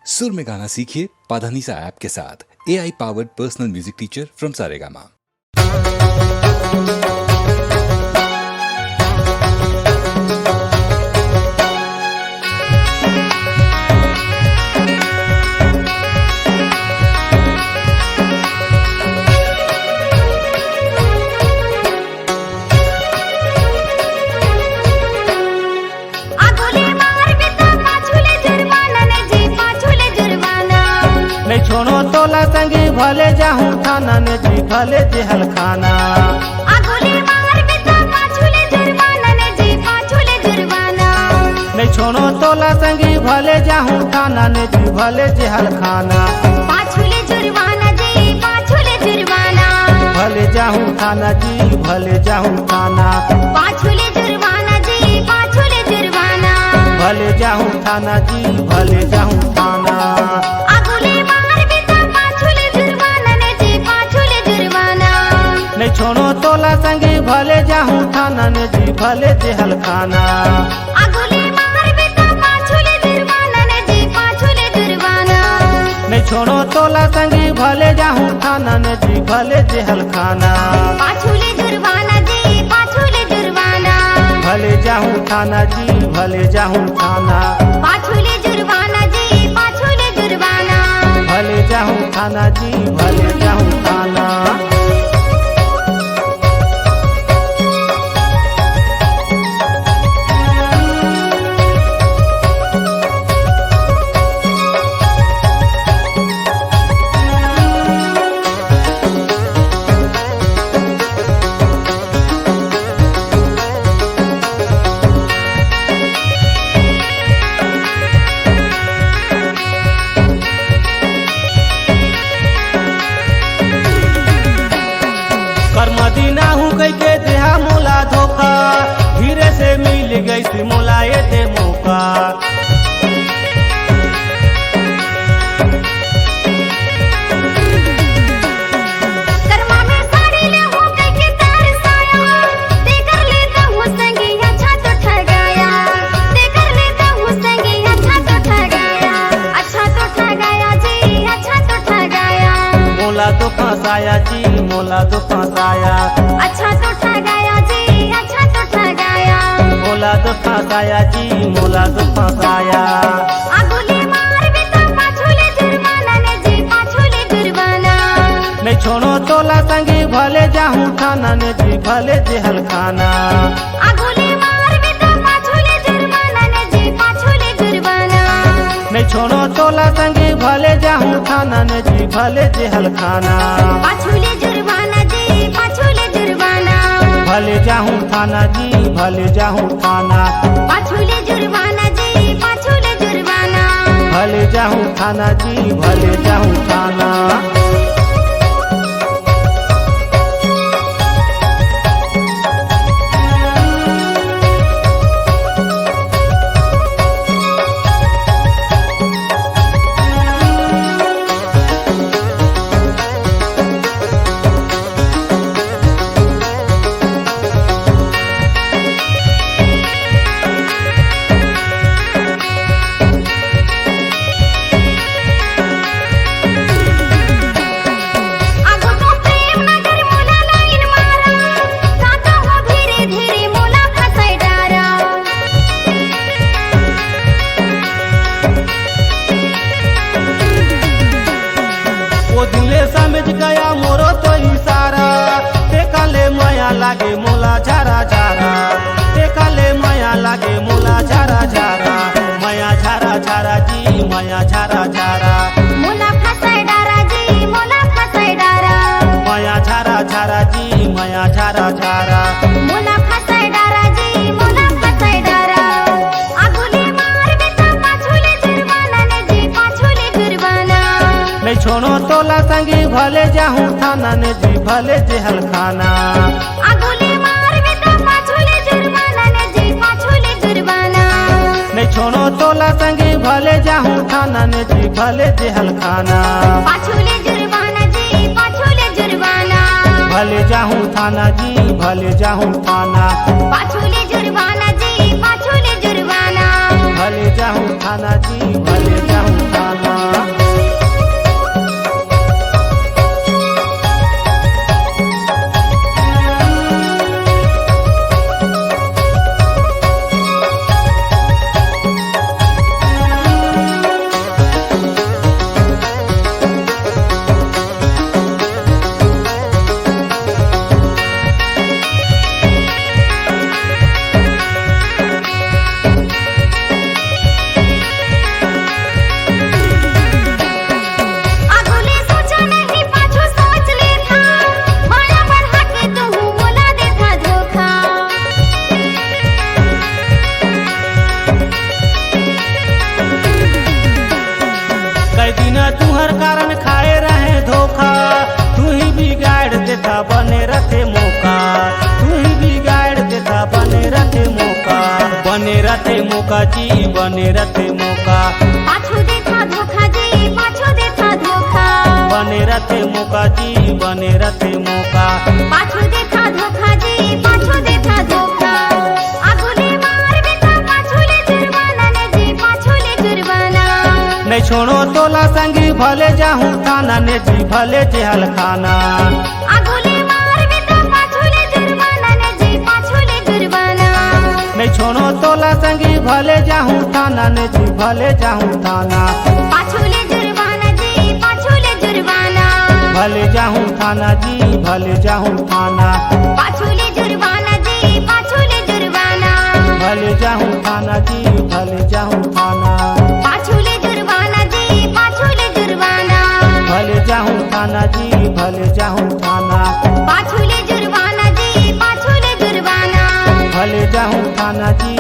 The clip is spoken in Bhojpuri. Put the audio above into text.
सुर में गाना सीखिए पाधानीसा ऐप के साथ। AI powered personal music teacher from Saregama. छोड़ो तोला संगी भले जाहूं थाना ने जी भले जेहल खाना। नहीं छोड़ो तोला संगी भले जाहूं थाना ने जी भले जेहल खाना। भले जाहूं थाना जी भले जाहूं थाना। भले जाहूं थाना जी भले जाहूं थाना। नहीं छोड़ो तोला संगी भले जाहूं थाना ने जी भले जेहल खाना। नहीं छोड़ो तोला संगी भले जाहूं थाना ने जी भले जेहल खाना। भले जाहूं थाना जी भले जाहूं थाना। भले जाहूं थाना जी भले जाहूं थाना। मदीना हूँ कह के देहा मोला धोखा। धीरे से मिल गई सी मोला ये दे मौका। मोला तो फंसाया जी मोला तो फंसाया। अच्छा तो ठगाया जी अच्छा तो ठगाया। मोला तो फंसाया जी मोला तो फंसाया। आगुले मार भी तो पाछुले जुर्माना ने जी पाछुले जुर्माना। नहीं छोड़ो तोला संगी भले जाहूं थाना ने जी भले जेहल खाना। आगुले मार भी तो पाछुले जुर्माना ने जी पाछुले जुर्माना। नहीं छोड़ो तोला संगी भले जाहूं थाना ने जी भले जेहल खाना। पाछुले जुर्माना जी पाछुले जुर्माना। भले जाहूं थाना जी भले जाहूं थाना। पाछुले जुर्माना जी पाछुले जुर्माना। भले जाहूं थाना जी भले जाहूं थाना। समझ गया मोरो तो इशारा। देखा ले माया लागे मोला झारा झारा। देखा ले माया लागे मोला झारा झारा। माया झारा झारा जी माया झारा झारा। मोला फसाय डारा जी मोला फसाय डारा। माया झारा झारा जी माया झारा झारा। मोला फसाय डारा जी मोला फसाय डारा। आगुले मार भी तो पाछुले जुर्माना ने जी पाछुले जुर्माना। नहीं छोड़ो तोला संगी भले जाहूं थाना ने जी भले जेहल खाना। आगुले मार भी तो पाछुले जुर्माना ने जी पाछुले जुर्माना। नहीं छोड़ो तोला संगी भले जाहूं थाना ने जी भले जेहल खाना। पाछुले जुर्माना जी पाछुले जुर्माना। भले जाहूं थाना जी भले जाहूं थाना। पाछुले जुर्माना जी पाछुले जुर्माना। भले जाहूं थाना जी भले जाहूं थाना। बिना तुहर कारण खाए रहे धोखा, तू ही बिगाड़ देता बने रथे मौका, तू ही बिगाड़ देता बने रथे मौका, बने रथे मौका जी बने रथे मौका, पाछू देता धोखा जी पाछू देता धोखा, बने रथे मौका जी बने रथे मौका, पाछू देता धोखा जी पाछू देता धोखा। आगुले मार बेटा पाछूले जुर्माना ने जी पाछूले जुर्माना, नहीं छोड़ो तोला संगी भले जाहूँ थाना ने जी भले जेहल खाना, आगुले मार बेटा पाछूले जुर्माना ने जी पाछूले जुर्माना, नहीं छोड़ो तोला संगी भले जाहूँ थाना ने जी भले जाहूँ थाना, पाछूले जुर्माना जी पाछूले जुर्माना, भले जाहूँ थाना जी भले जाहूँ थाना, पाछूले जुर्माना जी पाछूले जुर्माना, भले जाहूँ थाना जी भले जाहूँ थाना, पाछूले जुर्माना जी पाछूले जुर्माना, भले जाहूँ थाना जी भले जाहूँ थाना, पाछूले जुर्माना जी पाछूले जुर्माना, भले जाहूँ थाना जी